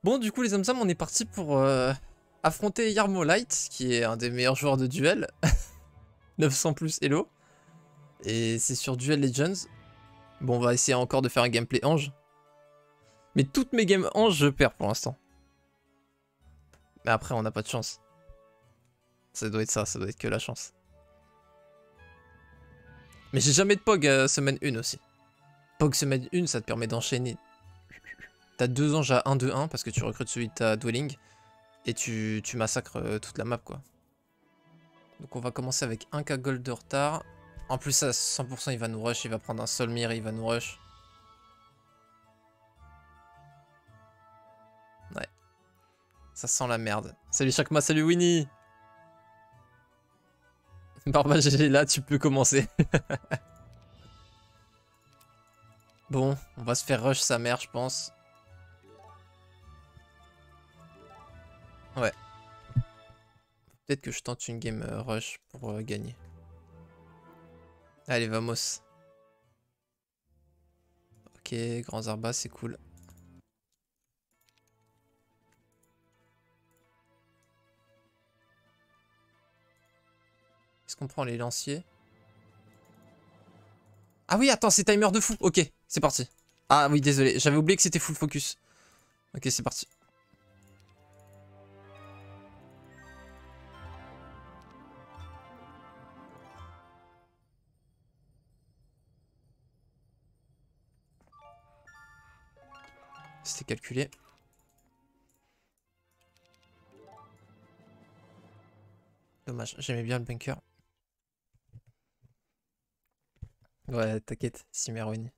Bon, du coup, les hommes on est parti pour affronter Yarmolight, qui est un des meilleurs joueurs de duel. 900 plus Elo. Et c'est sur Duel Legends. Bon, on va essayer encore de faire un gameplay ange. Mais toutes mes games ange, je perds pour l'instant. Mais après, on n'a pas de chance. Ça doit être ça, ça doit être que la chance. Mais j'ai jamais de POG semaine 1 aussi. POG semaine 1, ça te permet d'enchaîner. T'as 2 anges à 1-2-1 parce que tu recrutes celui de ta Dwelling. Et tu massacres toute la map, quoi. Donc on va commencer avec 1k gold de retard. En plus, à 100%, il va nous rush. Il va prendre un Solmir, il va nous rush. Ouais. Ça sent la merde. Salut Chakma, salut Winnie. Barba GG là, tu peux commencer. Bon, on va se faire rush sa mère, je pense. Ouais. Peut-être que je tente une game rush pour gagner. Allez, vamos. Ok, grands Zarba, c'est cool. Est-ce qu'on prend les lanciers? Ah oui, attends, c'est timer de fou. Ok, c'est parti. Ah oui, désolé, j'avais oublié que c'était full focus. Ok, c'est parti. C'était calculé. Dommage, j'aimais bien le bunker. Ouais, t'inquiète, Cimeroni.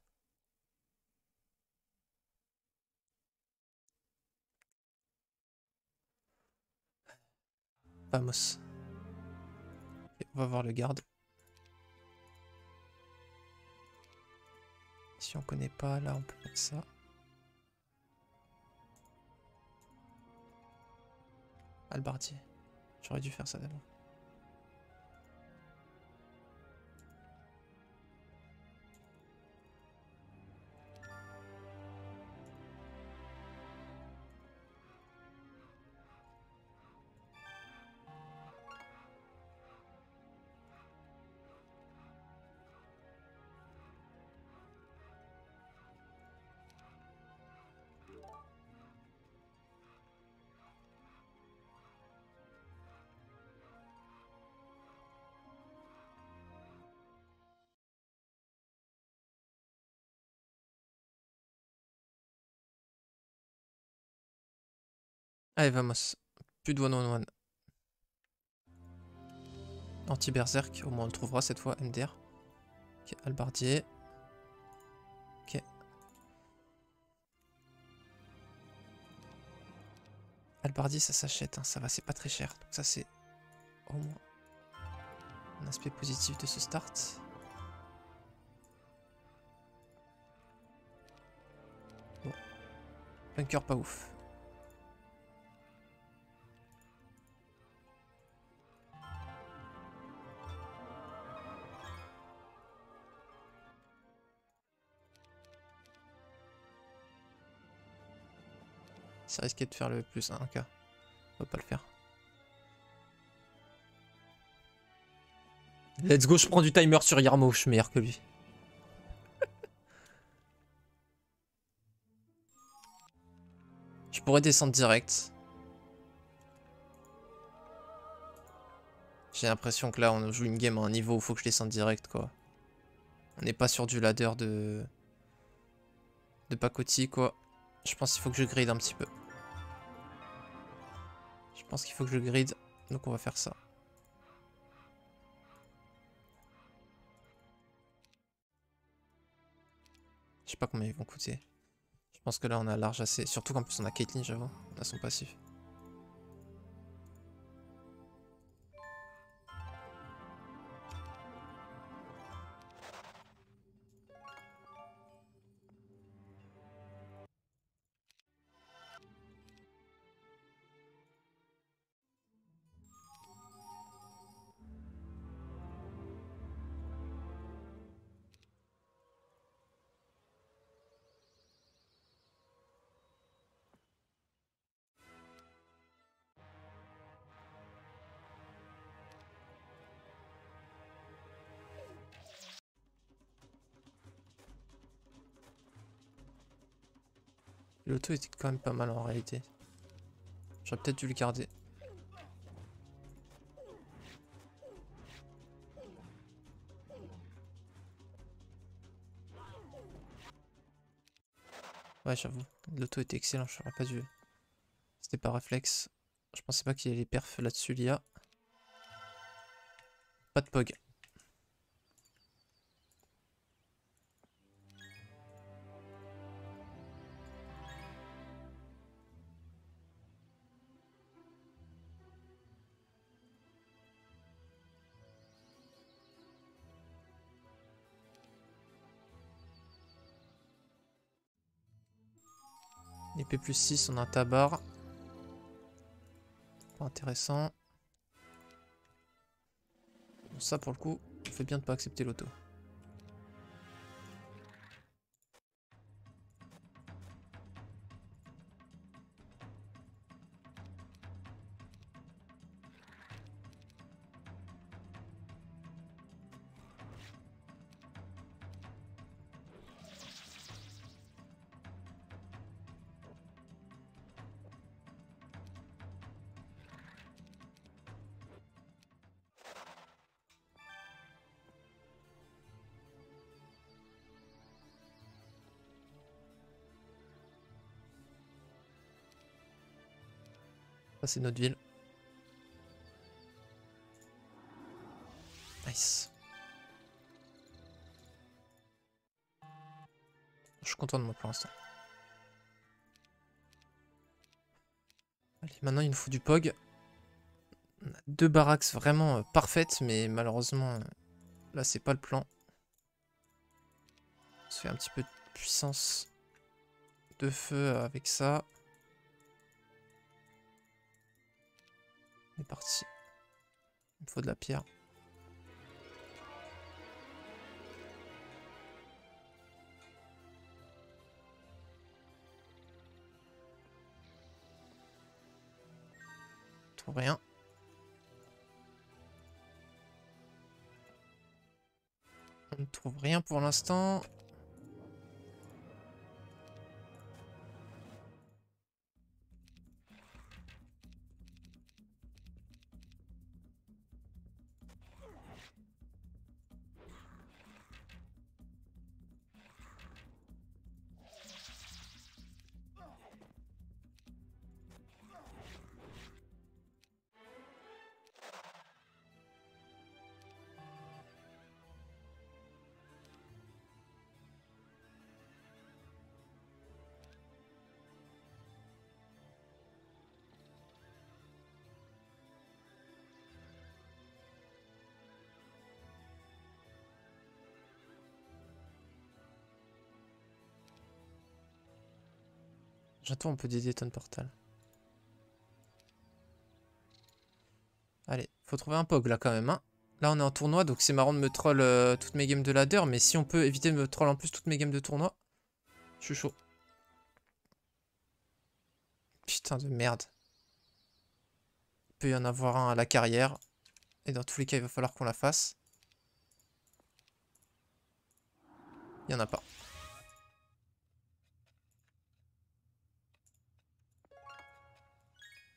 Vamos. Ok, on va voir le garde. Si on connaît pas, là on peut mettre ça. Albardier. J'aurais dû faire ça d'abord. Allez, vamos. Plus de one-on-one. Anti-berserk, au moins on le trouvera cette fois, MDR. Ok, Albardier. Ok. Albardier, ça s'achète, hein, ça va, c'est pas très cher. Donc ça, c'est au moins un aspect positif de ce start. Bon. Bunker pas ouf. Ça risquait de faire le plus 1k. On va pas le faire. Let's go, je prends du timer sur Yarmo, je suis meilleur que lui. Je pourrais descendre direct. J'ai l'impression que là on joue une game à un niveau où il faut que je descende direct, quoi. On n'est pas sur du ladder de pacotille, quoi. Je pense qu'il faut que je grid un petit peu. Je pense qu'il faut que je grid, donc on va faire ça. Je sais pas combien ils vont coûter. Je pense que là on a large assez. Surtout qu'en plus on a Caitlyn, j'avoue. On a son passif. L'auto était quand même pas mal en réalité. J'aurais peut-être dû le garder. Ouais, j'avoue. L'auto était excellent, j'aurais pas dû. C'était pas réflexe. Je pensais pas qu'il y ait les perfs là-dessus, l'IA. Pas de POG. Épée plus 6, on a un tabar. Pas intéressant. Bon, ça pour le coup, on fait bien de pas accepter l'auto. Ça c'est notre ville. Nice. Je suis content de moi pour l'instant. Allez, maintenant il nous faut du POG. On a 2 barracks vraiment parfaites, mais malheureusement, là c'est pas le plan. On se fait un petit peu de puissance de feu avec ça. On est parti. Il me faut de la pierre. On trouve rien. On ne trouve rien pour l'instant. J'attends un peu des détonnes portal. Allez, faut trouver un POG là quand même. Hein. Là on est en tournoi, donc c'est marrant de me troll toutes mes games de ladder, mais si on peut éviter de me troll en plus toutes mes games de tournoi, je suis chaud. Putain de merde. Il peut y en avoir un à la carrière. Et dans tous les cas, il va falloir qu'on la fasse. Il n'y en a pas.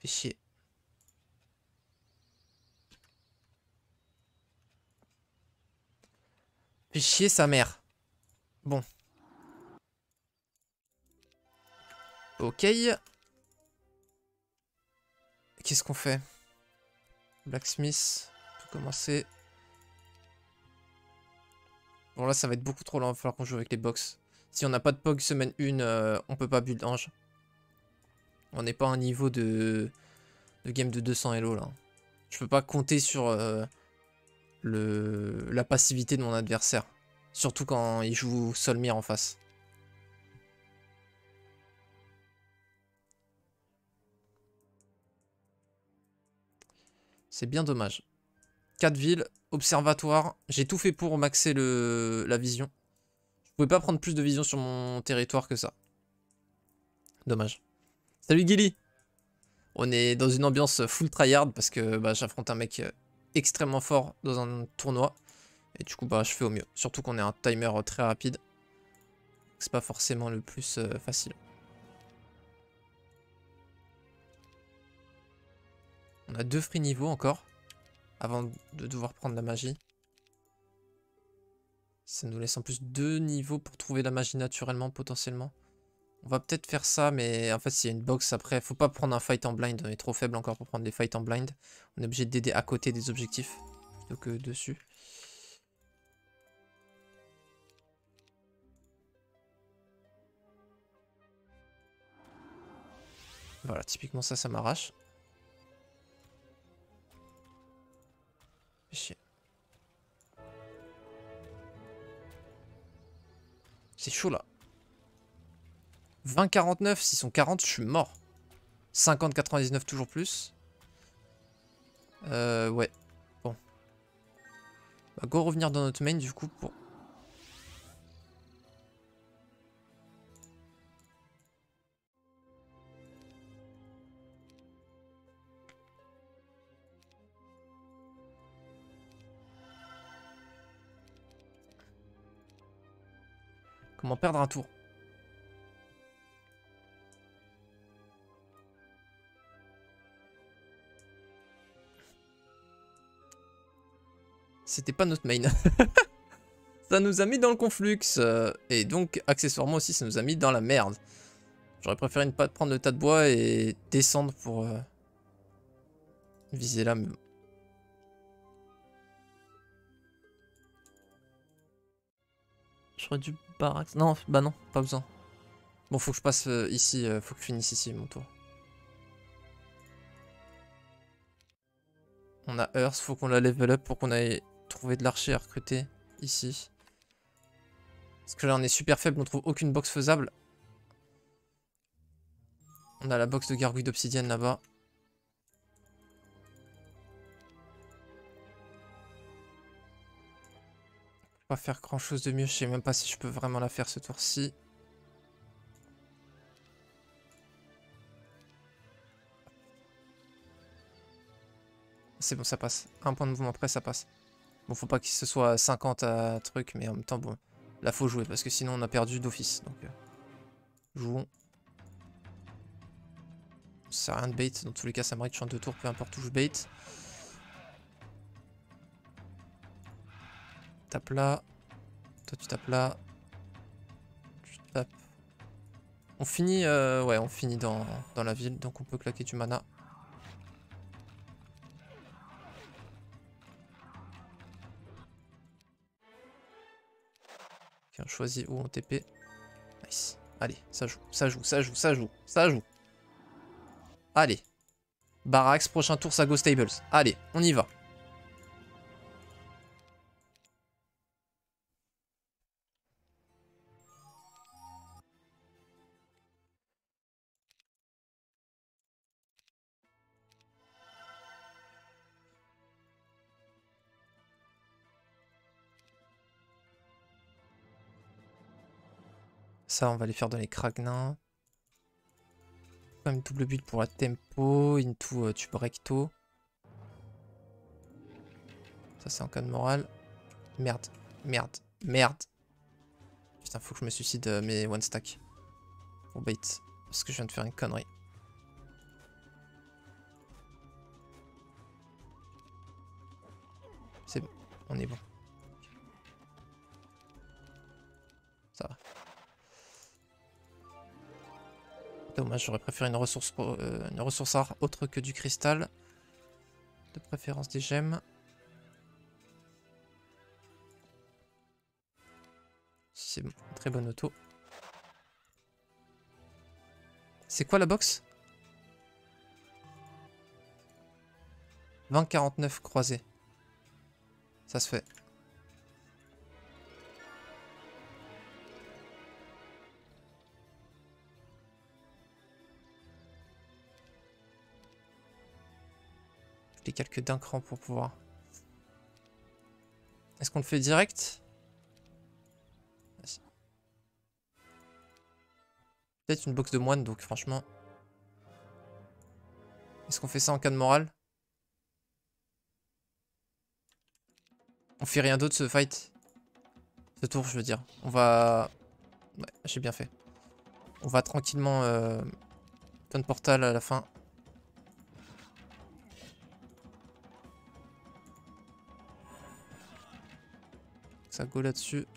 Fait chier. Fait chier sa mère. Bon. Ok. Qu'est-ce qu'on fait? Blacksmith. Tout commencer. Bon là ça va être beaucoup trop long. Il va falloir qu'on joue avec les box. Si on n'a pas de POG semaine 1, on peut pas build ange. On n'est pas à un niveau de game de 200 Elo là. Je peux pas compter sur la passivité de mon adversaire. Surtout quand il joue Solmir en face. C'est bien dommage. 4 villes, observatoire. J'ai tout fait pour maxer la vision. Je pouvais pas prendre plus de vision sur mon territoire que ça. Dommage. Salut Gilly. On est dans une ambiance full tryhard parce que bah, j'affronte un mec extrêmement fort dans un tournoi. Et du coup bah je fais au mieux. Surtout qu'on est un timer très rapide. C'est pas forcément le plus facile. On a 2 free niveaux encore. Avant de devoir prendre la magie. Ça nous laisse en plus 2 niveaux pour trouver la magie naturellement, potentiellement. On va peut-être faire ça, mais en fait, s'il y a une box après, faut pas prendre un fight en blind. On est trop faible encore pour prendre des fights en blind. On est obligé d'aider à côté des objectifs plutôt que dessus. Voilà, typiquement ça m'arrache. Fais chier. C'est chaud là. 20-49, s'ils sont 40, je suis mort. 50-99, toujours plus. Ouais. Bon. Bah, go revenir dans notre main du coup pour... Comment perdre un tour? C'était pas notre main. Ça nous a mis dans le conflux. Et donc, accessoirement aussi, ça nous a mis dans la merde. J'aurais préféré ne pas prendre le tas de bois et descendre pour viser là. Mais... J'aurais dû baraque. Non, bah non, pas besoin. Bon, faut que je passe ici. Faut que je finisse ici mon tour. On a Earth, faut qu'on la level up pour qu'on aille trouver de l'archer à recruter ici. Parce que là on est super faible, on trouve aucune box faisable. On a la box de gargouille d'obsidienne là-bas. Je peux pas faire grand chose de mieux, je sais même pas si je peux vraiment la faire ce tour-ci. C'est bon, ça passe. Un point de mouvement après, ça passe. Bon, faut pas qu'il se soit 50 à truc, mais en même temps, bon, là faut jouer parce que sinon on a perdu d'office. Donc, jouons. Ça sert à rien de bait. Dans tous les cas, ça mérite chance de tour, peu importe où je bait. Tape là. Toi, tu tapes là. Tu tapes. On finit, ouais, on finit dans la ville, donc on peut claquer du mana. Ok, on choisit où on TP. Nice. Allez, ça joue, ça joue, ça joue, ça joue, ça joue. Allez. Barax, prochain tour, ça go stables. Allez, on y va. Ça, on va les faire dans les Kragna. Quand même double build pour la tempo, into tube recto. Ça, c'est en cas de morale. Merde, merde, merde. Putain, faut que je me suicide mes one stack. Pour bait. Parce que je viens de faire une connerie. C'est bon, on est bon. Ça va. Dommage, j'aurais préféré une ressource rare autre que du cristal. De préférence des gemmes. C'est bon, très bonne auto. C'est quoi la box? 20-49 croisés. Ça se fait. Je les calque d'un cran pour pouvoir. Est-ce qu'on le fait direct? Peut-être une box de moine, donc franchement. Est-ce qu'on fait ça en cas de morale? On fait rien d'autre ce fight. Ce tour, je veux dire. On va... Ouais, j'ai bien fait. On va tranquillement... Ton portal à la fin. Ça go là-dessus.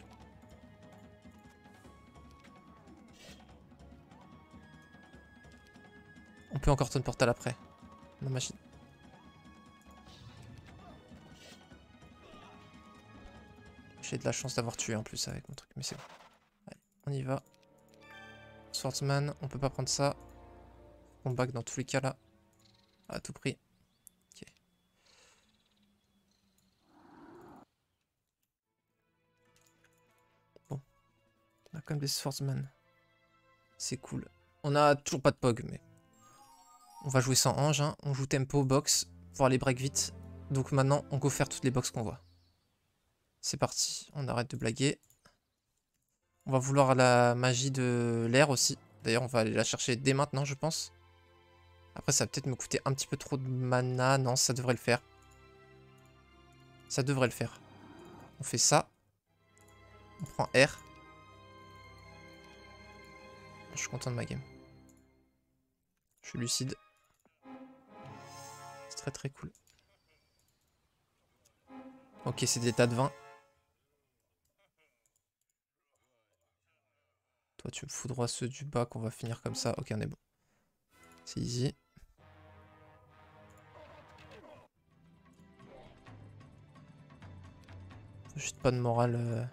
On peut encore ton portal après. La machine. J'ai de la chance d'avoir tué en plus avec mon truc, mais c'est bon. Allez, on y va. Swordsman, on peut pas prendre ça. On back dans tous les cas là. À tout prix. Ok. Bon. On a quand même des Swordsman. C'est cool. On a toujours pas de Pog, mais... On va jouer sans ange, hein. On joue tempo, box, pour aller break vite. Donc maintenant, on go faire toutes les box qu'on voit. C'est parti, on arrête de blaguer. On va vouloir la magie de l'air aussi. D'ailleurs, on va aller la chercher dès maintenant, je pense. Après, ça va peut-être me coûter un petit peu trop de mana. Non, ça devrait le faire. Ça devrait le faire. On fait ça. On prend R. Je suis content de ma game. Je suis lucide. C'est très très cool. Ok, c'est des tas de 20. Toi, tu me foudroies ceux du bas qu'on va finir comme ça. Ok, on est bon. C'est easy. Juste pas de morale.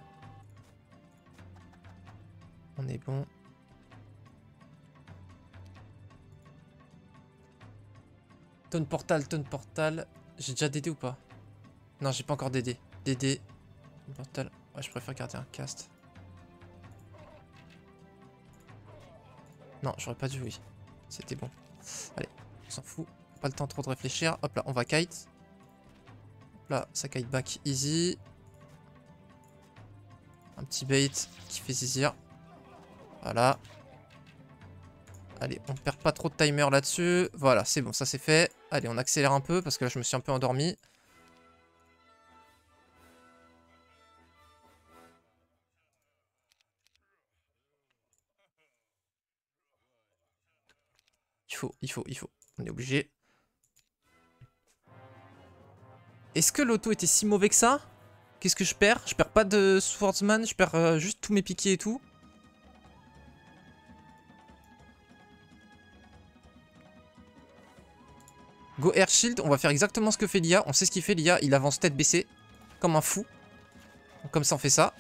On est bon. Tonne portal. J'ai déjà DD ou pas? Non, j'ai pas encore DD. DD. Portal. Ouais, je préfère garder un cast. Non, j'aurais pas dû, oui. C'était bon. Allez, on s'en fout. Pas le temps trop de réfléchir. Hop là, on va kite. Hop là, ça kite back easy. Un petit bait qui fait zizir. Voilà. Allez, on perd pas trop de timer là-dessus. Voilà, c'est bon, ça c'est fait. Allez, on accélère un peu parce que là je me suis un peu endormi. Il faut. On est obligé. Est-ce que l'auto était si mauvais que ça? Qu'est-ce que je perds? Je perds pas de Swordsman, je perds juste tous mes piquets et tout. Go Air Shield, on va faire exactement ce que fait l'IA. On sait ce qu'il fait l'IA, il avance tête baissée. Comme un fou. Donc, comme ça on fait ça.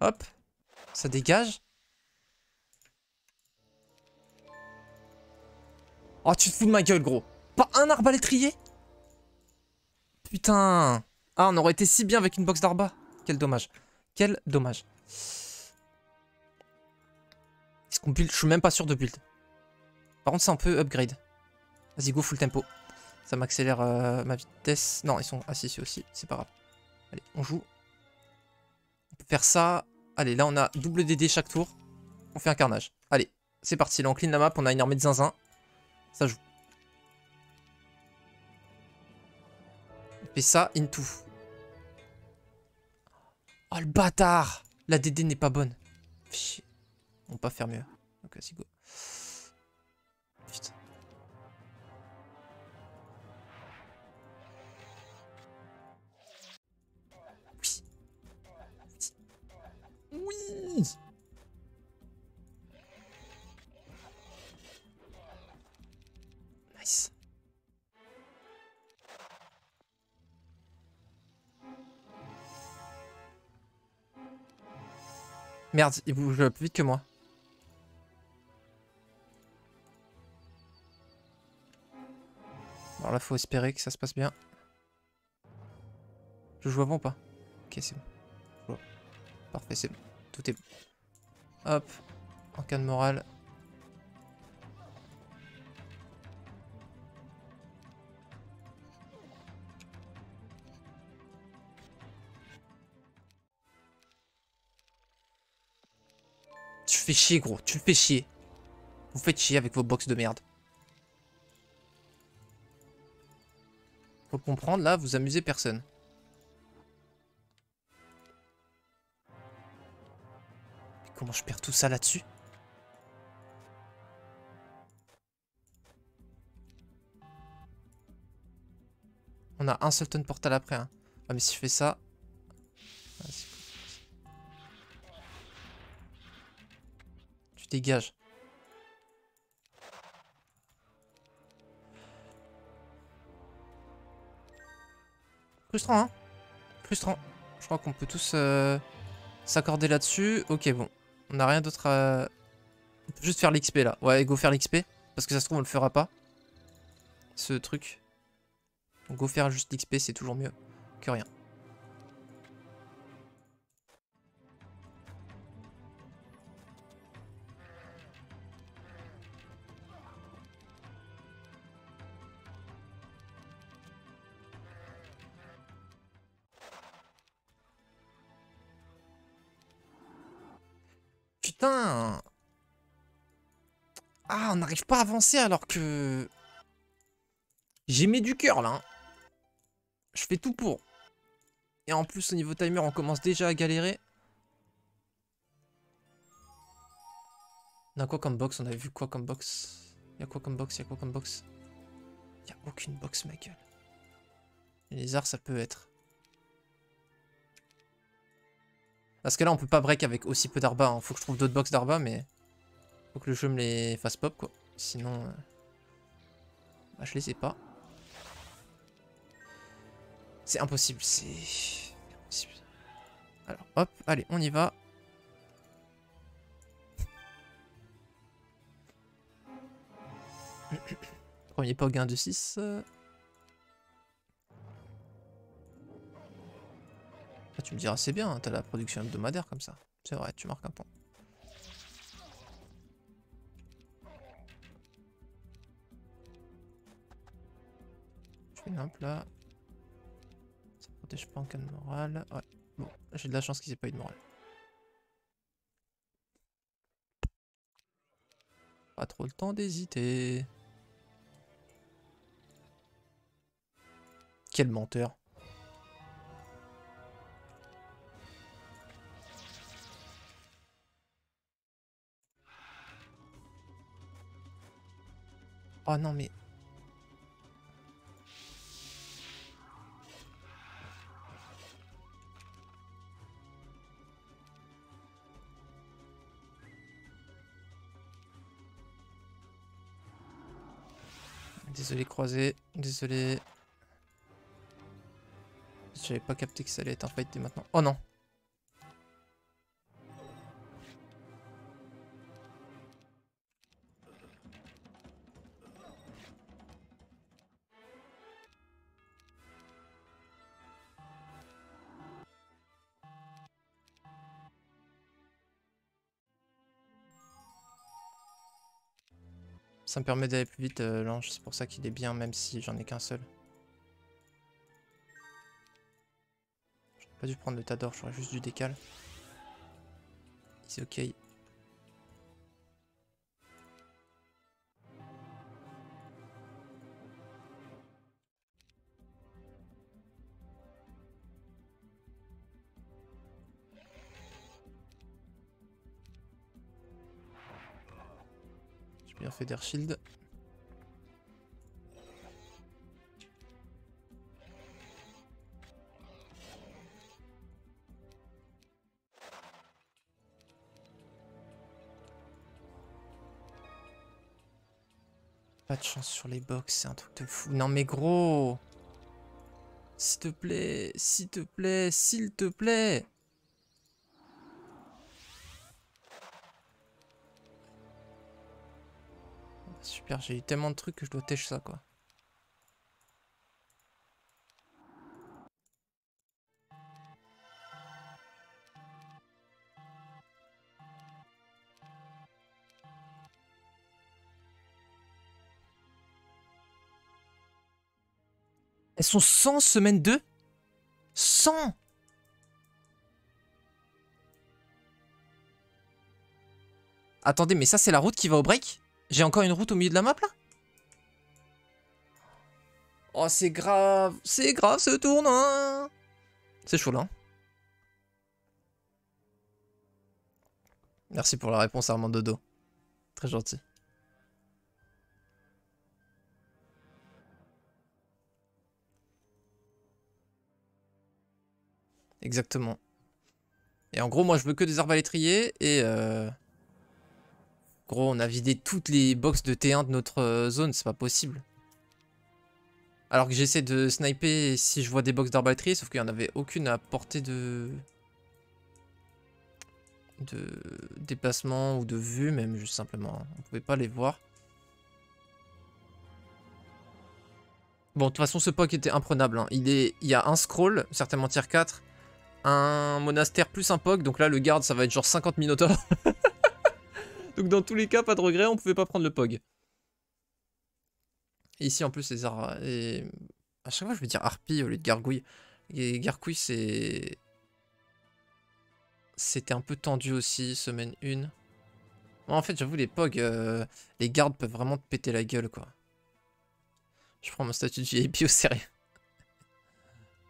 Hop. Ça dégage. Oh, tu te fous de ma gueule, gros. Pas un arbalétrier? Putain. Ah, on aurait été si bien avec une box d'arba. Quel dommage. Quel dommage. Est-ce qu'on build? Je suis même pas sûr de build. Par contre, c'est un peu upgrade. Vas-y, go full tempo. Ça m'accélère ma vitesse. Non, ils sont assis ici aussi. C'est pas grave. Allez, on joue. On peut faire ça. Allez, là, on a double DD chaque tour. On fait un carnage. Allez, c'est parti. Là, on clean la map. On a une armée de zinzin. Ça joue. On fait ça, into. Oh, le bâtard! La DD n'est pas bonne. Chier. On peut pas faire mieux. Donc, vas-y, go. Putain. Oui. Oui. Nice. Merde, il bouge plus vite que moi. Alors là, faut espérer que ça se passe bien. Je joue avant ou pas? Ok, c'est bon. Parfait, c'est bon. Tout est bon. Hop. En cas de morale. Tu fais chier, gros. Tu fais chier. Vous faites chier avec vos box de merde. Faut le comprendre, là, vous amusez personne. Mais comment je perds tout ça là-dessus? On a un seul ton portal après. Hein. Ah, mais si je fais ça... Tu dégages. Frustrant, hein? Frustrant. Je crois qu'on peut tous s'accorder là-dessus. Ok, bon. On n'a rien d'autre à... On peut juste faire l'XP, là. Ouais, go faire l'XP. Parce que ça se trouve, on le fera pas. Ce truc. Donc, go faire juste l'XP, c'est toujours mieux que rien. Putain! Ah, on n'arrive pas à avancer alors que... J'ai mis du cœur, là. Hein. Je fais tout pour. Et en plus, au niveau timer, on commence déjà à galérer. On a quoi comme box? On avait vu quoi comme box? Y'a quoi comme box? Y'a quoi comme box? Y'a aucune box, ma gueule. Les arts, ça peut être. Parce que là, on peut pas break avec aussi peu d'arba. Hein. Faut que je trouve d'autres box d'arba, mais... Faut que le jeu me les fasse pop, quoi. Sinon... Bah, je les ai pas. C'est impossible, c'est... impossible. Alors, hop, allez, on y va. Premier pas au gain de 6. Ah, tu me diras, c'est bien, hein, t'as la production hebdomadaire comme ça. C'est vrai, tu marques un point. Je fais limp là. Ça protège pas en cas de morale. Ouais, bon, j'ai de la chance qu'ils aient pas eu de morale. Pas trop le temps d'hésiter. Quel menteur. Oh non mais... Désolé croisé, désolé. J'avais pas capté que ça allait être un fight dès maintenant. Oh non. Ça me permet d'aller plus vite, l'ange, c'est pour ça qu'il est bien, même si j'en ai qu'un seul. J'aurais pas dû prendre le Tador, j'aurais juste dû décaler. C'est ok. J'ai bien fait d'air shield. Pas de chance sur les box, c'est un truc de fou. Non mais gros! S'il te plaît, s'il te plaît, s'il te plaît! Super, j'ai eu tellement de trucs que je dois têche ça quoi. Elles sont 100 semaine 2? 100! Attendez, mais ça c'est la route qui va au break? J'ai encore une route au milieu de la map là? Oh, c'est grave ce tournoi. C'est chaud là. Merci pour la réponse Armand Dodo. Très gentil. Exactement. Et en gros, moi, je veux que des arbalétriers et... Gros, on a vidé toutes les box de T1 de notre zone, c'est pas possible. Alors que j'essaie de sniper si je vois des box d'arbalétriers, sauf qu'il n'y en avait aucune à portée de déplacement ou de vue, même juste simplement. On pouvait pas les voir. Bon, de toute façon, ce POC était imprenable. Hein. Il y a un scroll, certainement tier 4, un monastère plus un POC, donc là, le garde, ça va être genre 50 minotaures. Donc dans tous les cas, pas de regret, on pouvait pas prendre le POG. Et ici, en plus, les et... À chaque fois, je vais dire harpie au lieu de gargouille. Et gargouille, c'est... C'était un peu tendu aussi, semaine 1. Bon, en fait, j'avoue, les POG, les gardes peuvent vraiment te péter la gueule, quoi. Je prends mon statut de VIP au sérieux.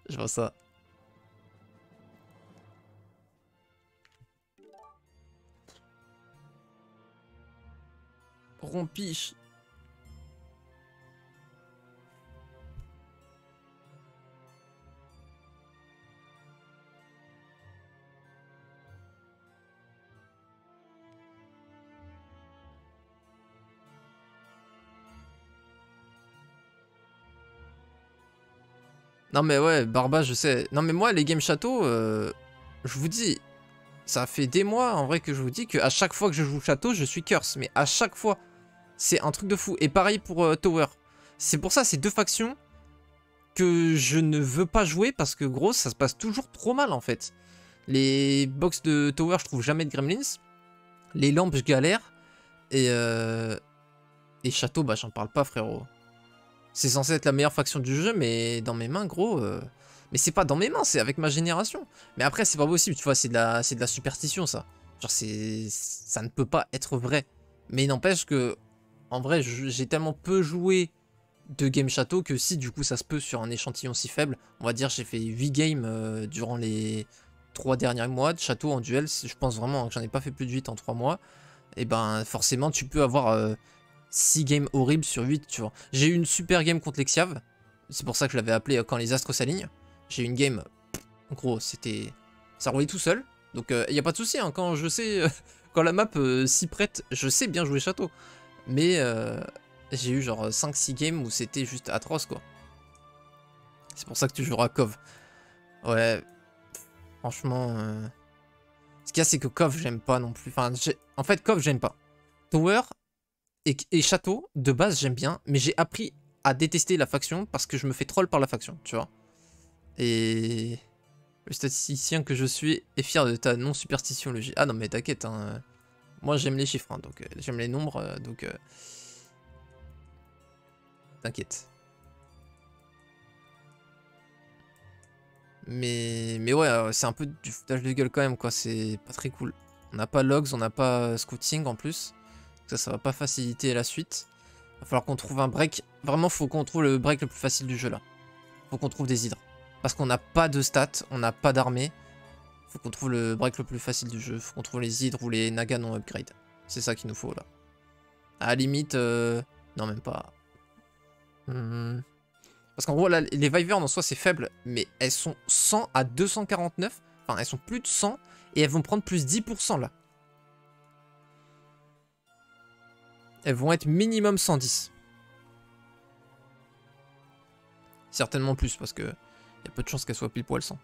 Je vois ça. Rompiche. Non mais ouais, Barba, je sais. Non mais moi, les games château, je vous dis, ça fait des mois en vrai que je vous dis qu'à chaque fois que je joue château, je suis curse. Mais à chaque fois, c'est un truc de fou. Et pareil pour Tower. C'est pour ça, ces deux factions que je ne veux pas jouer parce que gros, ça se passe toujours trop mal en fait. Les box de Tower, je trouve jamais de gremlins. Les lampes, je galère. Et château, bah j'en parle pas frérot. C'est censé être la meilleure faction du jeu, mais dans mes mains, gros... Mais c'est pas dans mes mains, c'est avec ma génération. Mais après, c'est pas possible, tu vois, c'est de la superstition, ça. Genre, ça ne peut pas être vrai. Mais il n'empêche que, en vrai, j'ai tellement peu joué de game château que si, du coup, ça se peut sur un échantillon si faible. On va dire, j'ai fait 8 games durant les 3 derniers mois de château en duel. Je pense vraiment que j'en ai pas fait plus de 8 en 3 mois. Et ben, forcément, tu peux avoir... 6 games horribles sur 8, tu vois. J'ai eu une super game contre l'Exiave. C'est pour ça que je l'avais appelé quand les astres s'alignent. J'ai eu une game, gros, c'était... Ça roulait tout seul. Donc, il n'y a pas de souci, hein, quand je sais... quand la map s'y prête, je sais bien jouer château. Mais j'ai eu genre 5-6 games où c'était juste atroce, quoi. C'est pour ça que tu joueras Cove. Ouais, franchement... Ce qu'il y a, c'est que Cove, j'aime pas non plus. Enfin, en fait, Cove, j'aime pas. Tower... Et château, de base, j'aime bien, mais j'ai appris à détester la faction parce que je me fais troll par la faction, tu vois. Et le statisticien que je suis est fier de ta non-superstition logique. Ah non, mais t'inquiète, hein. Moi j'aime les chiffres, hein, donc j'aime les nombres, donc t'inquiète. Mais ouais, c'est un peu du foutage de gueule quand même, quoi. C'est pas très cool. On n'a pas logs, on n'a pas scouting en plus. Ça va pas faciliter la suite. Va falloir qu'on trouve un break. Vraiment, faut qu'on trouve le break le plus facile du jeu là. Faut qu'on trouve des hydres. Parce qu'on n'a pas de stats, on n'a pas d'armée. Faut qu'on trouve le break le plus facile du jeu. Faut qu'on trouve les hydres ou les nagas non upgrade. C'est ça qu'il nous faut là. À la limite, non même pas. Parce qu'en gros, là, les Wyverns en soi c'est faible, mais elles sont 100 à 249. Enfin, elles sont plus de 100 et elles vont prendre plus 10% là. Elles vont être minimum 110. Certainement plus, parce que il y a peu de chances qu'elles soient pile poil 100.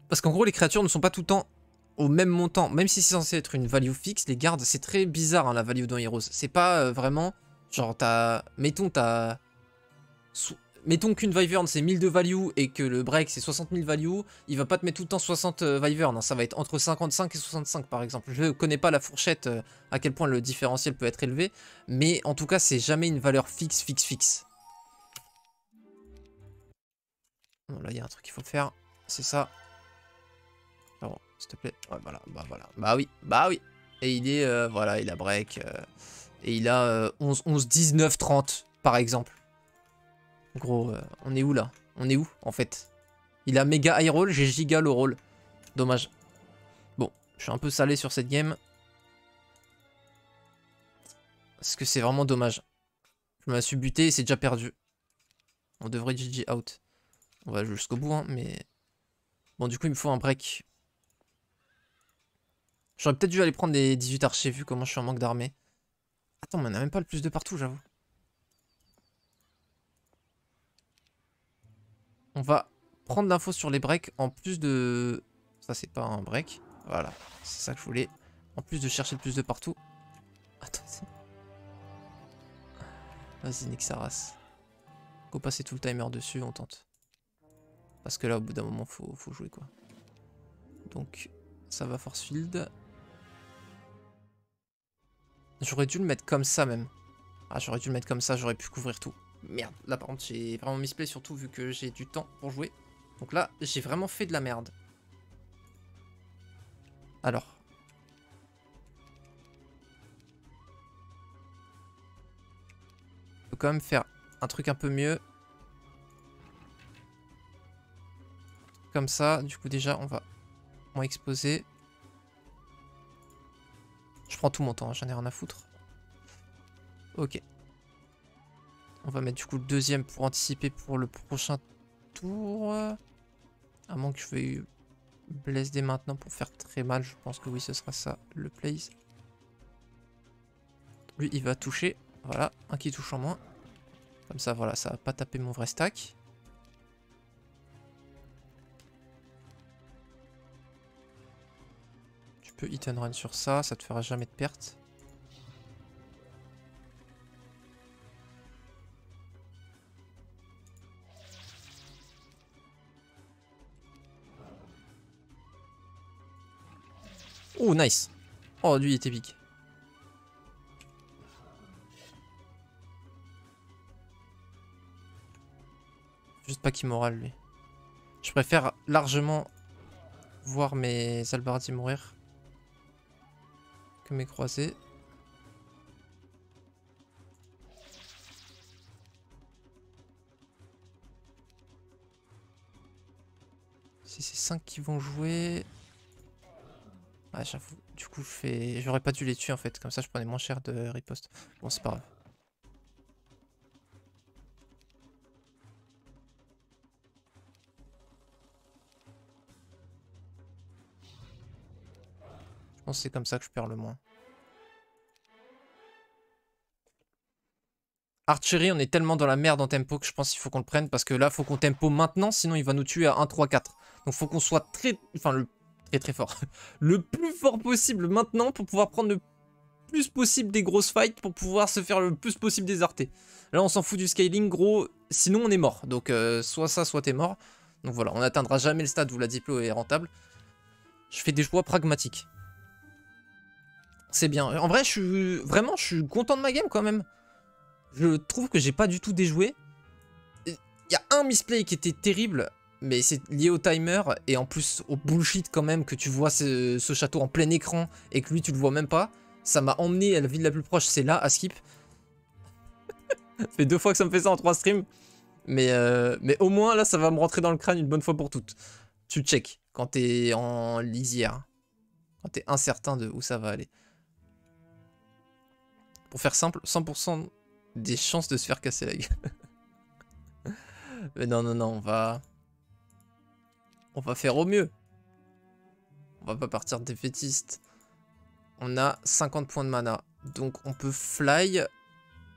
Parce qu'en gros, les créatures ne sont pas tout le temps au même montant. Même si c'est censé être une value fixe, les gardes, c'est très bizarre hein, la value dans Heroes. C'est pas vraiment... Genre, t'as... Mettons qu'une Wyvern c'est 1000 de value et que le break c'est 60 000 value, il va pas te mettre tout le temps 60 Wyvern, hein, ça va être entre 55 et 65 par exemple. Je connais pas la fourchette, à quel point le différentiel peut être élevé, mais en tout cas c'est jamais une valeur fixe. Bon là il y a un truc qu'il faut faire, c'est ça. Alors, s'il te plaît, ouais voilà, bah oui. Et il est, voilà, il a break, et il a 11, 11, 19, 30. par exemple. Gros, on est où là? On est où en fait? Il a méga high roll, j'ai giga low roll. Dommage. Bon, je suis un peu salé sur cette game. Parce que c'est vraiment dommage. Je me suis buté et c'est déjà perdu. On devrait GG out. On va jouer jusqu'au bout, hein, mais... Bon, du coup, il me faut un break. J'aurais peut-être dû aller prendre des 18 archers, vu comment je suis en manque d'armée. Attends, mais on a même pas le plus de partout, j'avoue. On va prendre l'info sur les breaks, en plus de... Ça, c'est pas un break. Voilà, c'est ça que je voulais. En plus de chercher le plus de partout. Attends, vas-y, nique sa race. Go passer tout le timer dessus, on tente. Parce que là, au bout d'un moment, faut jouer, quoi. Donc, ça va force field. J'aurais dû le mettre comme ça, même. Ah, j'aurais dû le mettre comme ça, j'aurais pu couvrir tout. Merde, là, par contre, j'ai vraiment misplay, surtout vu que j'ai du temps pour jouer. Donc là, j'ai vraiment fait de la merde. Alors. Je peux quand même faire un truc un peu mieux. Comme ça, du coup, déjà, on va moins exposer. Je prends tout mon temps, j'en ai rien à foutre. Ok. On va mettre du coup le deuxième pour anticiper pour le prochain tour. À moins que je veuille blesse dès maintenant pour faire très mal. Je pense que oui, ce sera ça, le plays. Lui, il va toucher. Voilà, un qui touche en moins. Comme ça, voilà, ça va pas taper mon vrai stack. Tu peux hit and run sur ça, ça te fera jamais de perte. Oh, nice. Oh, lui, il était big. Juste pas qu'il morale, lui. Je préfère largement voir mes albardiers mourir que mes croisés. Si c'est 5 qui vont jouer... Ah, j'avoue, du coup, j'aurais pas dû les tuer en fait, comme ça je prenais moins cher de riposte. Bon, c'est pas grave. Je pense que c'est comme ça que je perds le moins. Archery, on est tellement dans la merde en tempo que je pense qu'il faut qu'on le prenne, parce que là, faut qu'on tempo maintenant, sinon il va nous tuer à 1, 3, 4. Donc faut qu'on soit très... Enfin, très fort. Le plus fort possible maintenant pour pouvoir prendre le plus possible des grosses fights, pour pouvoir se faire le plus possible des artés. Là, on s'en fout du scaling, gros. Sinon, on est mort. Donc, soit ça, soit t'es mort. Donc voilà, on n'atteindra jamais le stade où la diplo est rentable. Je fais des choix pragmatiques. C'est bien. En vrai, je suis content de ma game quand même. Je trouve que j'ai pas du tout déjoué. Il y a un misplay qui était terrible, mais c'est lié au timer et en plus au bullshit quand même que tu vois ce château en plein écran et que lui tu le vois même pas. Ça m'a emmené à la ville la plus proche, c'est là, à skip. Ça fait 2 fois que ça me fait ça en 3 streams. Mais au moins là ça va me rentrer dans le crâne une bonne fois pour toutes. Tu check quand t'es en lisière. Quand t'es incertain de où ça va aller. Pour faire simple, 100% des chances de se faire casser la gueule. Mais non, on va faire au mieux. On va pas partir défaitiste. On a 50 points de mana. Donc on peut fly,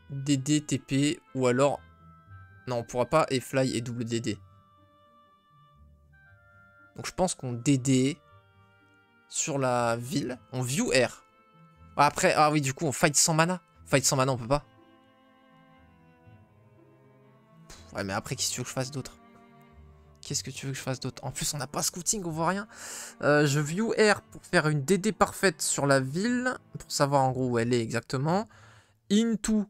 DD, TP, ou alors... Non, on pourra pas et fly et double DD. Donc je pense qu'on DD sur la ville. On view air. Après, ah oui, du coup on fight sans mana. Fight sans mana, on peut pas. Ouais, mais après, qu'est-ce que tu veux que je fasse d'autre? Qu'est-ce que tu veux que je fasse d'autre? En plus, on n'a pas scouting, on voit rien. Je view air pour faire une DD parfaite sur la ville. Pour savoir en gros où elle est exactement. Into.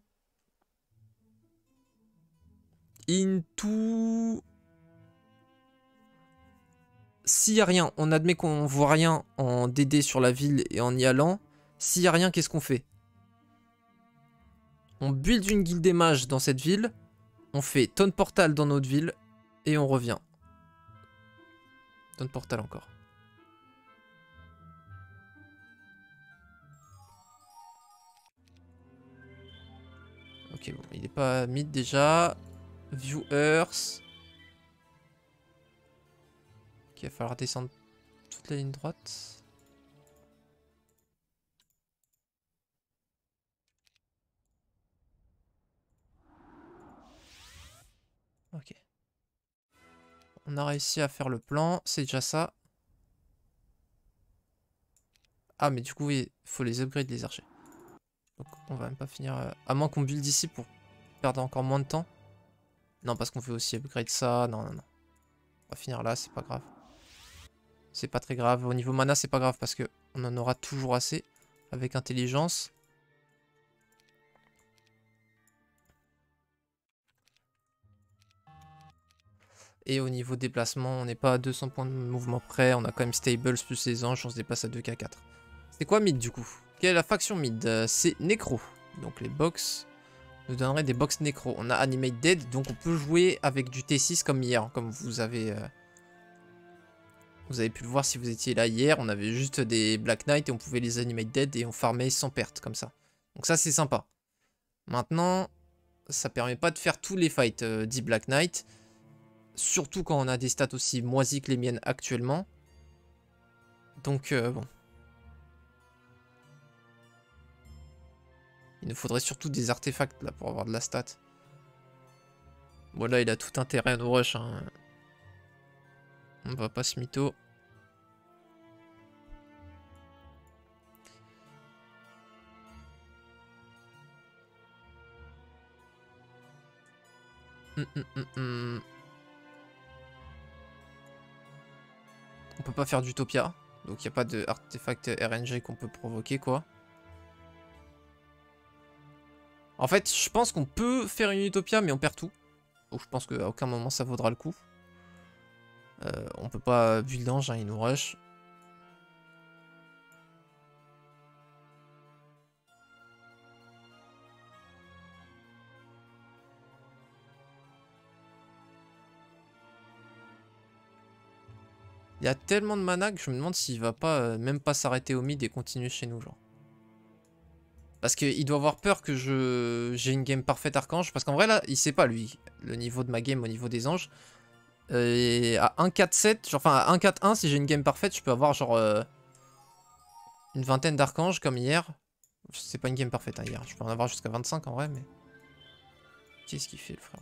S'il n'y a rien, on admet qu'on voit rien en DD sur la ville et en y allant. S'il n'y a rien, qu'est-ce qu'on fait? On build une guilde des mages dans cette ville. On fait Taunt Portal dans notre ville. Et on revient. Taunt Portal encore. Ok, bon, il est pas mid déjà. Viewers. Ok, il va falloir descendre toute la ligne droite. Ok. On a réussi à faire le plan, c'est déjà ça. Ah, mais du coup, il faut les upgrade, les archers. Donc, on va même pas finir... À moins qu'on build ici pour perdre encore moins de temps. Non, parce qu'on veut aussi upgrade ça. Non, non, non. On va finir là, c'est pas grave. C'est pas très grave. Au niveau mana, c'est pas grave parce que on en aura toujours assez avec intelligence. Et au niveau déplacement, on n'est pas à 200 points de mouvement près. On a quand même Stables plus les anges. On se déplace à 2k4. C'est quoi mid du coup? Quelle est la faction mid? C'est Necro. Donc les box nous donneraient des box Necro. On a Animate Dead. Donc on peut jouer avec du T6 comme hier. Comme vous avez pu le voir si vous étiez là hier. On avait juste des Black Knight et on pouvait les Animate Dead. Et on farmait sans perte comme ça. Donc ça c'est sympa. Maintenant, ça permet pas de faire tous les fights 10 Black Knight. Surtout quand on a des stats aussi moisies que les miennes actuellement. Donc bon. Il nous faudrait surtout des artefacts là pour avoir de la stat. Bon là il a tout intérêt à nous rush. Hein. On va pas se mytho. On peut pas faire d'utopia. Donc il n'y a pas de artefact RNG qu'on peut provoquer quoi. En fait je pense qu'on peut faire une utopia mais on perd tout. Donc je pense qu'à aucun moment ça vaudra le coup. On peut pas build d'ange, hein, il nous rush. Il y a tellement de mana que je me demande s'il va pas même pas s'arrêter au mid et continuer chez nous genre. Parce qu'il doit avoir peur que j'ai une game parfaite archange. Parce qu'en vrai là, il sait pas lui, le niveau de ma game au niveau des anges. Et à 1-4-7, genre, enfin à 1-4-1, si j'ai une game parfaite, je peux avoir genre une vingtaine d'archanges comme hier. C'est pas une game parfaite hein, hier, je peux en avoir jusqu'à 25 en vrai, mais... Qu'est-ce qu'il fait le frère?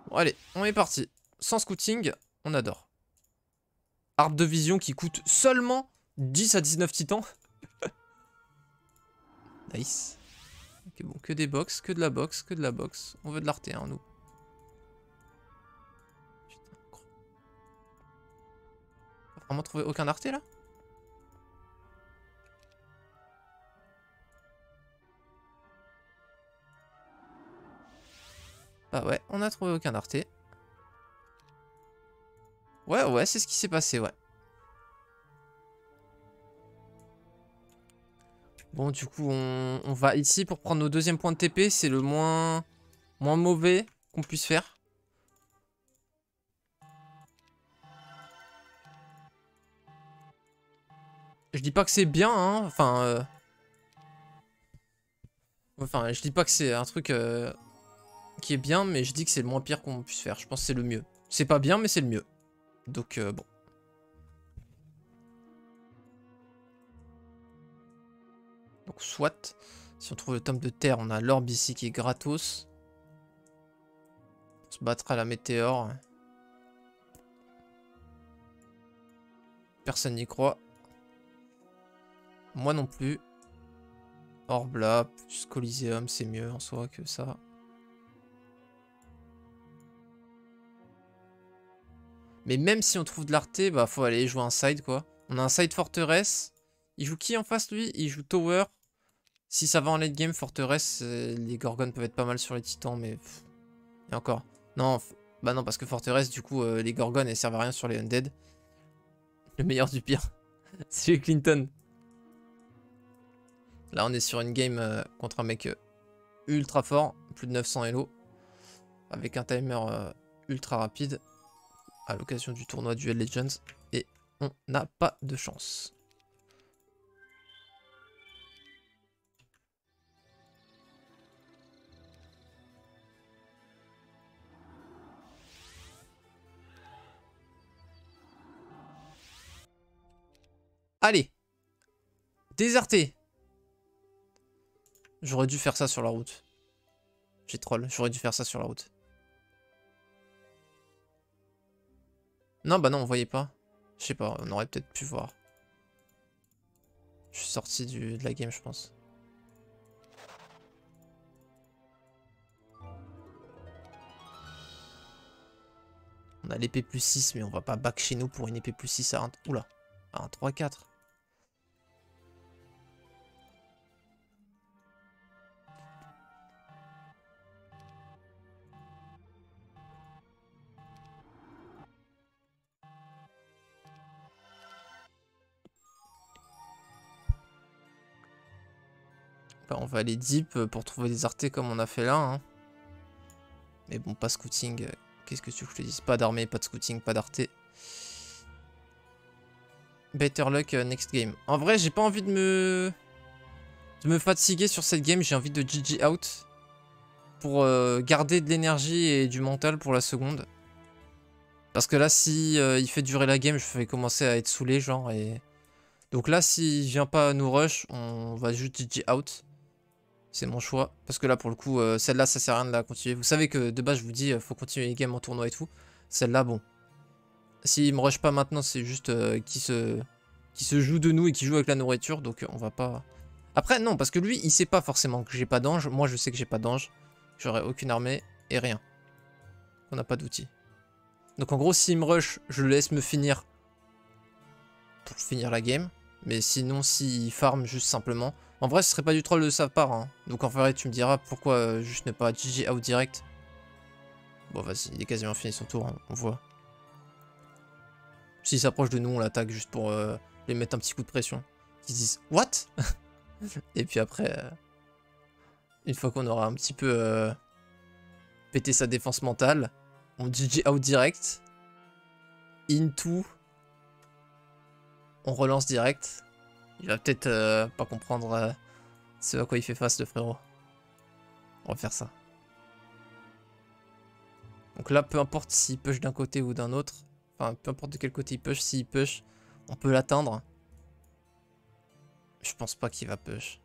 Bon allez, on est parti. Sans scouting, on adore. Arbre de vision qui coûte seulement 10 à 19 titans. Nice. Ok bon, que des box, que de la box, que de la box. On veut de l'arté hein, nous. On a vraiment trouvé aucun arté là? Bah ouais, on a trouvé aucun arté. Ouais, ouais, c'est ce qui s'est passé, ouais. Bon, du coup, on va ici pour prendre nos deuxièmes points de TP. C'est le moins mauvais qu'on puisse faire. Je dis pas que c'est bien, hein. Enfin, je dis pas que c'est un truc qui est bien, mais je dis que c'est le moins pire qu'on puisse faire. Je pense que c'est le mieux. C'est pas bien, mais c'est le mieux. Donc, bon. Donc, soit. Si on trouve le tome de terre, on a l'orbe ici qui est gratos. On se battra à la météore. Personne n'y croit. Moi non plus. Orbe là, plus Coliseum, c'est mieux en soi que ça. Mais même si on trouve de l'arté, bah faut aller jouer un side quoi. On a un side forteresse. Il joue qui en face lui? Il joue tower. Si ça va en late game, forteresse, les gorgones peuvent être pas mal sur les titans, mais... Et encore. Non, bah non, parce que forteresse, du coup, les gorgones, elles servent à rien sur les undead. Le meilleur du pire. C'est Clinton. Là, on est sur une game contre un mec ultra fort. Plus de 900 Elo. Avec un timer ultra rapide. À l'occasion du tournoi Duel Legends. Et on n'a pas de chance. Allez. Déserté. J'aurais dû faire ça sur la route. J'ai troll, j'aurais dû faire ça sur la route. Non, bah non, on voyait pas. Je sais pas, on aurait peut-être pu voir. Je suis sorti de la game, je pense. On a l'épée plus 6, mais on va pas back chez nous pour une épée plus 6 à un... Oula, à un 3-4. Bah, on va aller deep pour trouver des artés comme on a fait là. Hein. Mais bon, pas scouting. Qu'est-ce que tu veux que je te dise? Pas d'armée, pas de scouting, pas d'arté. Better luck next game. En vrai, j'ai pas envie de me fatiguer sur cette game. J'ai envie de GG out. Pour garder de l'énergie et du mental pour la seconde. Parce que là, si il fait durer la game, je vais commencer à être saoulé, genre. Et... Donc là, s'il vient pas nous rush, on va juste GG out. C'est mon choix. Parce que là, pour le coup, celle-là, ça sert à rien de la continuer. Vous savez que de base, je vous dis, faut continuer les games en tournoi et tout. Celle-là, bon. S'il me rush pas maintenant, c'est juste qui se joue de nous et qui joue avec la nourriture. Donc on va pas... Après, non, parce que lui, il sait pas forcément que j'ai pas d'ange. Moi, je sais que j'ai pas d'ange. J'aurai aucune armée et rien. On n'a pas d'outils. Donc en gros, s'il me rush, je le laisse me finir pour finir la game. Mais sinon, s'il farm juste simplement... En vrai, ce serait pas du troll de sa part. Hein. Donc en vrai, tu me diras pourquoi juste ne pas GG out direct. Bon, vas-y, il est quasiment fini son tour, hein. On voit. S'il s'approche de nous, on l'attaque juste pour les mettre un petit coup de pression. Ils se disent « What ?» Et puis après, une fois qu'on aura un petit peu pété sa défense mentale, on GG out direct. Into... On relance direct. Il va peut-être pas comprendre ce à quoi il fait face, le frérot. On va faire ça. Donc là, peu importe s'il push d'un côté ou d'un autre. Enfin, peu importe de quel côté il push. S'il push, on peut l'atteindre. Je pense pas qu'il va push.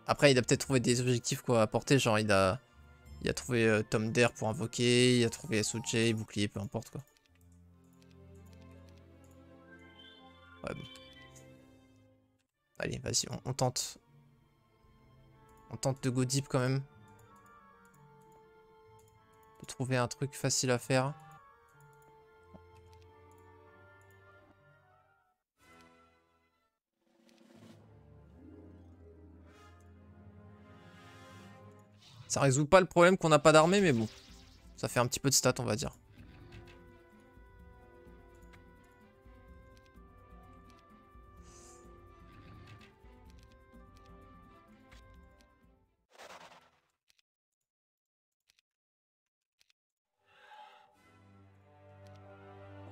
Après, il a peut-être trouvé des objectifs quoi, à porter. Genre, il a trouvé Tom Dare pour invoquer. Il a trouvé SOJ, bouclier, peu importe quoi. Ouais, bon. Allez, vas-y, on tente. On tente de go deep quand même. De trouver un truc facile à faire. Ça résout pas le problème qu'on n'a pas d'armée, mais bon. Ça fait un petit peu de stats, on va dire.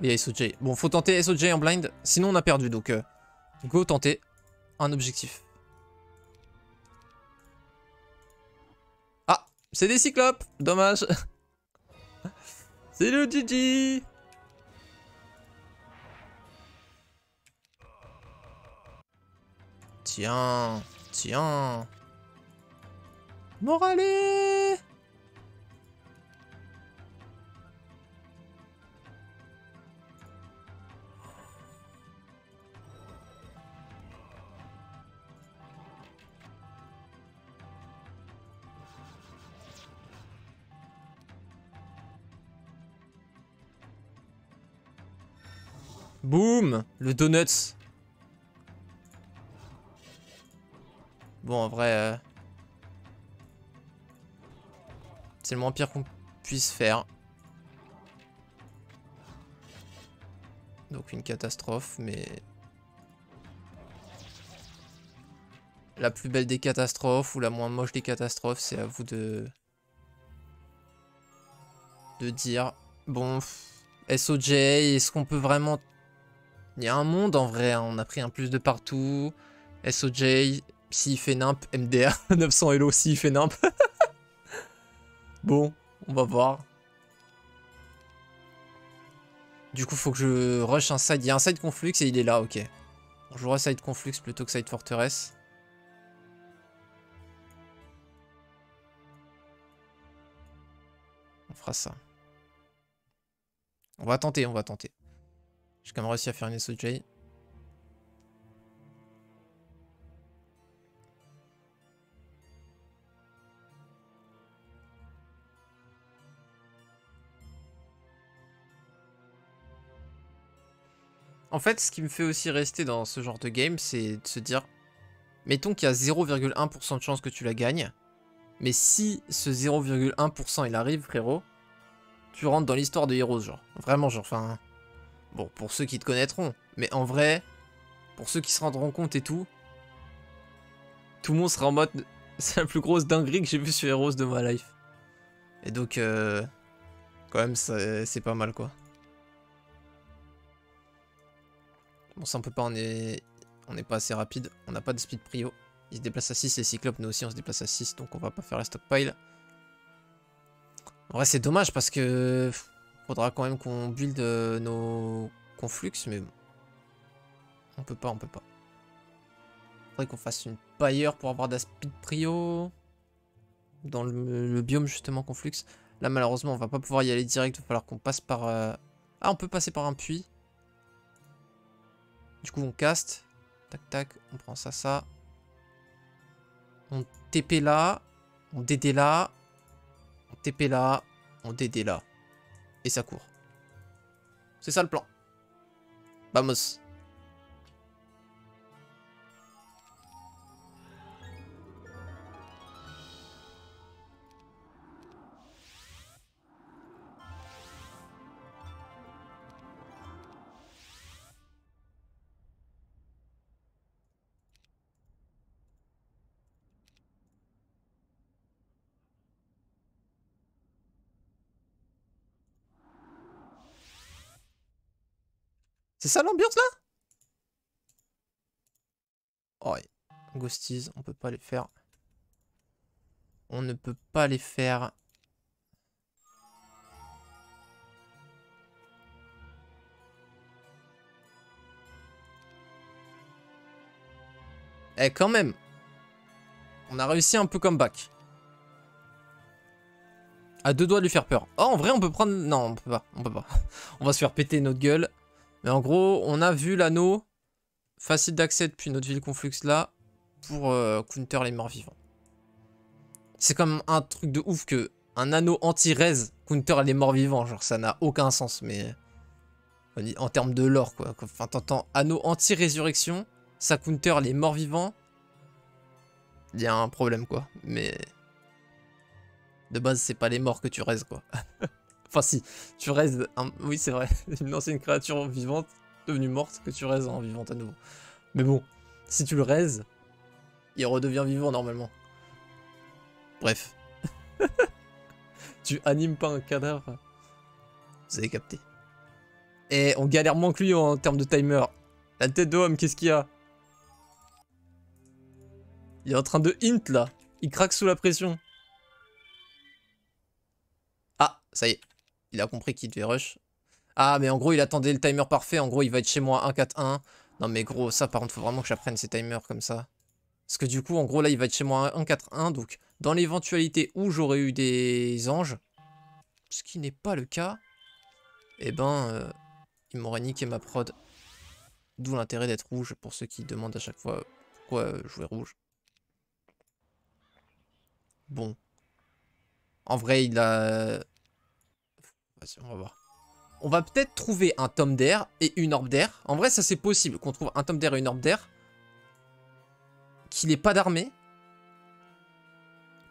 Il y a SOJ. Bon, faut tenter SOJ en blind. Sinon, on a perdu. Donc, go tenter un objectif. Ah, c'est des cyclopes. Dommage. C'est le GG. Tiens. Tiens. Morale. Boum. Le donuts. Bon, en vrai... c'est le moins pire qu'on puisse faire. Donc une catastrophe, mais... La plus belle des catastrophes ou la moins moche des catastrophes, c'est à vous de dire. Bon, SOJ, est-ce qu'on peut vraiment... Il y a un monde en vrai, hein. On a pris un plus de partout. SOJ, s'il fait nimp, MDR, 900 Elo s'il fait nimp. Bon, on va voir. Du coup, faut que je rush un side. Il y a un side conflux et il est là, ok. On jouera side conflux plutôt que side forteresse. On fera ça. On va tenter, on va tenter. J'ai quand même réussi à faire une SOJ. En fait, ce qui me fait aussi rester dans ce genre de game, c'est de se dire... Mettons qu'il y a 0,1% de chance que tu la gagnes. Mais si ce 0,1% il arrive, frérot, tu rentres dans l'histoire de Heroes, genre. Vraiment, genre, enfin... Bon, pour ceux qui te connaîtront. Mais en vrai, pour ceux qui se rendront compte et tout le monde sera en mode... C'est la plus grosse dinguerie que j'ai vue sur Heroes de ma life. Et donc, quand même, c'est pas mal, quoi. Bon, ça on peut pas, on est pas assez rapide. On n'a pas de speed prio. Il se déplace à 6, les cyclopes, nous aussi on se déplace à 6, donc on va pas faire la stockpile. En vrai c'est dommage parce que faudra quand même qu'on build nos conflux, mais bon. On peut pas, on peut pas. Faudrait qu'on fasse une pailleur pour avoir de la speed prio. Dans le biome justement conflux. Là malheureusement on va pas pouvoir y aller direct, il va falloir qu'on passe par... Ah, on peut passer par un puits. Du coup, on caste. Tac, tac. On prend ça, ça. On TP là. On DD là. On TP là. On DD là. Et ça court. C'est ça le plan. Vamos. C'est ça l'ambiance là? Oh, ouais. Ghosties, on peut pas les faire. On ne peut pas les faire. Eh, quand même. On a réussi un peu comeback. À deux doigts de lui faire peur. Oh, en vrai, on peut prendre... Non, on peut pas. On peut pas. On va se faire péter notre gueule. Mais en gros, on a vu l'anneau. Facile d'accès depuis notre ville conflux là. Pour counter les morts vivants. C'est comme un truc de ouf que un anneau anti-res counter les morts vivants. Genre, ça n'a aucun sens, mais... En termes de lore, quoi. Enfin, t'entends anneau anti-résurrection, ça counter les morts vivants. Il y a un problème, quoi. Mais... De base, c'est pas les morts que tu raises, quoi. Enfin, si, tu raises... Oui, c'est vrai. Une ancienne créature vivante devenue morte que tu raises en vivante à nouveau. Mais bon, si tu le raises, il redevient vivant, normalement. Bref. Tu animes pas un cadavre. Vous avez capté. Et on galère moins que lui en termes de timer. La tête de homme, qu'est-ce qu'il y a? Il est en train de hint, là. Il craque sous la pression. Ah, ça y est. Il a compris qu'il devait rush. Ah, mais en gros, il attendait le timer parfait. En gros, il va être chez moi 1-4-1. Non, mais gros, ça, par contre, faut vraiment que j'apprenne ces timers comme ça. Parce que du coup, en gros, là, il va être chez moi 1-4-1. Donc, dans l'éventualité où j'aurais eu des anges, ce qui n'est pas le cas, eh ben, il m'aurait niqué ma prod. D'où l'intérêt d'être rouge pour ceux qui demandent à chaque fois pourquoi jouer rouge. Bon. En vrai, il a... Vas-y, on va voir. On va peut-être trouver un tome d'air et une orbe d'air. En vrai, ça c'est possible qu'on trouve un tome d'air et une orbe d'air. Qu'il n'ait pas d'armée.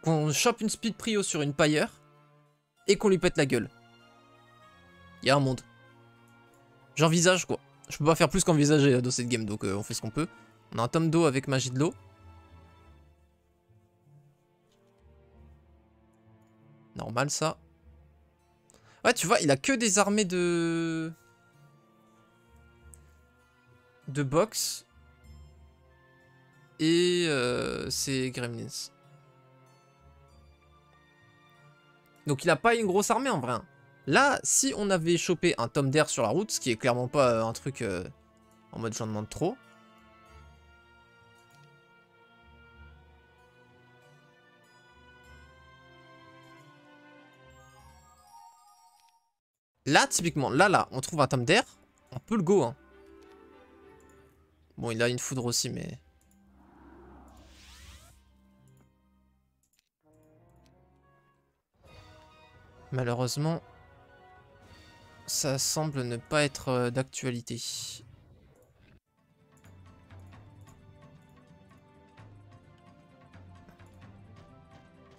Qu'on chope une speed prio sur une pailleur. Et qu'on lui pète la gueule. Il y a un monde. J'envisage quoi. Je peux pas faire plus qu'envisager dans cette game, donc on fait ce qu'on peut. On a un tome d'eau avec magie de l'eau. Normal ça. Ouais, tu vois, il a que des armées de box. Et c'est Gremlins. Donc il a pas une grosse armée en vrai. Là, si on avait chopé un tome d'air sur la route, ce qui est clairement pas un truc en mode j'en demande trop. Là, typiquement, là, on trouve un tome d'air, on peut le go. Hein. Bon, il a une foudre aussi, mais... Malheureusement, ça semble ne pas être d'actualité.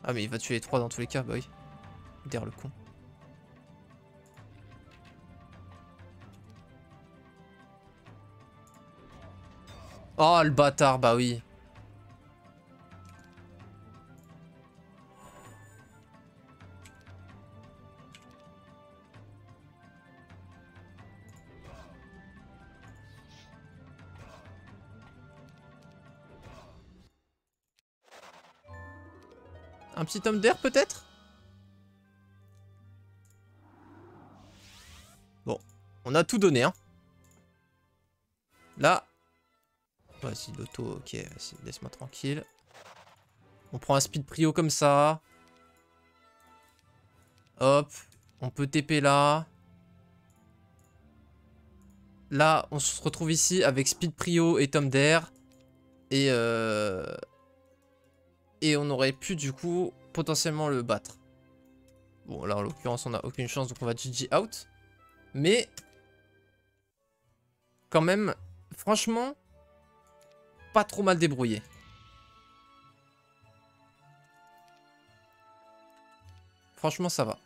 Ah mais il va tuer les 3 dans tous les cas, bah oui. Derrière le con. Oh le bâtard, bah oui. Un petit tome d'air peut-être? Bon, on a tout donné hein. Là. Vas-y l'auto, ok, laisse-moi tranquille. On prend un speed prio comme ça. Hop, on peut TP là. Là, on se retrouve ici avec speed prio et tome d'air. Et on aurait pu du coup potentiellement le battre. Bon là en l'occurrence on n'a aucune chance donc on va GG out. Mais quand même, franchement, pas trop mal débrouillé. Franchement ça va.